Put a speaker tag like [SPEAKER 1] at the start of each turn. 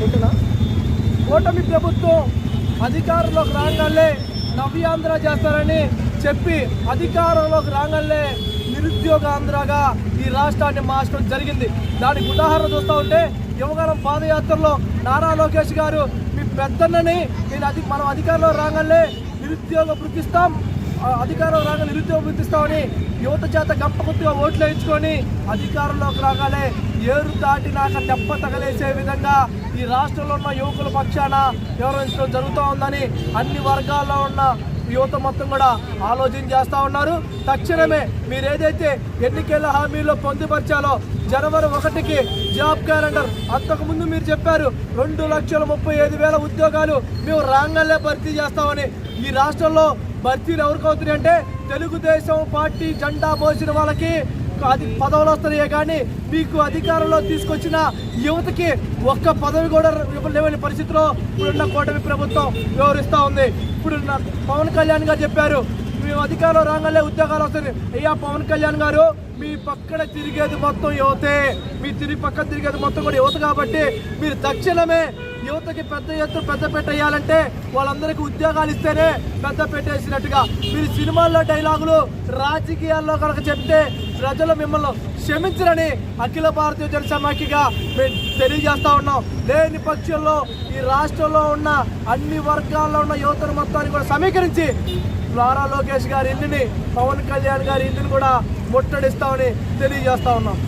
[SPEAKER 1] ఉంటున్నా కూటమి ప్రభుత్వం అధికారంలోకి రాగానే నవ్యాంధ్ర చేస్తారని చెప్పి అధికారంలోకి రాగానే నిరుద్యోగ ఆంధ్రగా ఈ రాష్ట్రాన్ని మార్చడం జరిగింది. దానికి ఉదాహరణ చూస్తూ ఉంటే యువగలం పాదయాత్రలో నారా లోకేష్ గారు మీ పెద్దన్నని మనం అధికారంలో రాగానే నిరుద్యోగ వృత్తిస్తాం, అధికారంలో రాగానే నిరుద్యోగ వృత్తిస్తామని యువత చేత గంప కొద్దిగా ఓట్లు వేయించుకొని అధికారంలోకి రాగానే ఏరు దాటినాక దెబ్బ తగలేసే విధంగా ఈ రాష్ట్రంలో ఉన్న యువకుల పక్షాన వ్యవహరించడం జరుగుతూ ఉందని అన్ని వర్గాల్లో ఉన్న యువత మొత్తం కూడా ఆలోచన చేస్తూ ఉన్నారు. తక్షణమే మీరు ఏదైతే ఎన్నికల హామీలో పొందుపరిచాలో జనవరి 1కి జాబ్ క్యాలెండర్, అంతకుముందు మీరు చెప్పారు 2,35,000 ఉద్యోగాలు మేము రాంగల్లే భర్తీ చేస్తామని. ఈ రాష్ట్రంలో భర్తీలు ఎవరికి అవుతున్నాయి అంటే తెలుగుదేశం పార్టీ జెండా మోసిన వాళ్ళకి అది పదవులు వస్తున్నాయే కానీ మీకు అధికారంలో తీసుకొచ్చిన యువతకి ఒక్క పదవి కూడా ఇవ్వలేని పరిస్థితిలో ఇప్పుడున్న కూటమి ప్రభుత్వం వ్యవహరిస్తూ ఉంది. ఇప్పుడు పవన్ కళ్యాణ్ గారు చెప్పారు మేము అధికారంలో రాగానే ఉద్యోగాలు వస్తాయి. అయ్యా పవన్ కళ్యాణ్ గారు, మీ పక్కన తిరిగేది మొత్తం యువతే, మీ పక్కన తిరిగేది మొత్తం కూడా యువత. కాబట్టి మీరు తక్షణమే యువతకి పెద్ద ఎత్తున పెద్దపీట వేయాలంటే వాళ్ళందరికీ ఉద్యోగాలు ఇస్తేనే పెద్ద పెట్టేసినట్టుగా మీరు సినిమాల్లో డైలాగులు రాజకీయాల్లో కనుక చెప్తే ప్రజలు మిమ్మల్ని క్షమించరని అఖిల భారతీయ జనసమాఖ్యగా మేము తెలియజేస్తా ఉన్నాం. లేని పక్షంలో ఈ రాష్ట్రంలో ఉన్న అన్ని వర్గాల్లో ఉన్న యువతను మొత్తాన్ని కూడా సమీకరించి నారా లోకేష్ గారి ఇల్లుని, పవన్ కళ్యాణ్ గారి ఇల్లుని కూడా ముట్టడిస్తామని తెలియజేస్తా ఉన్నాం.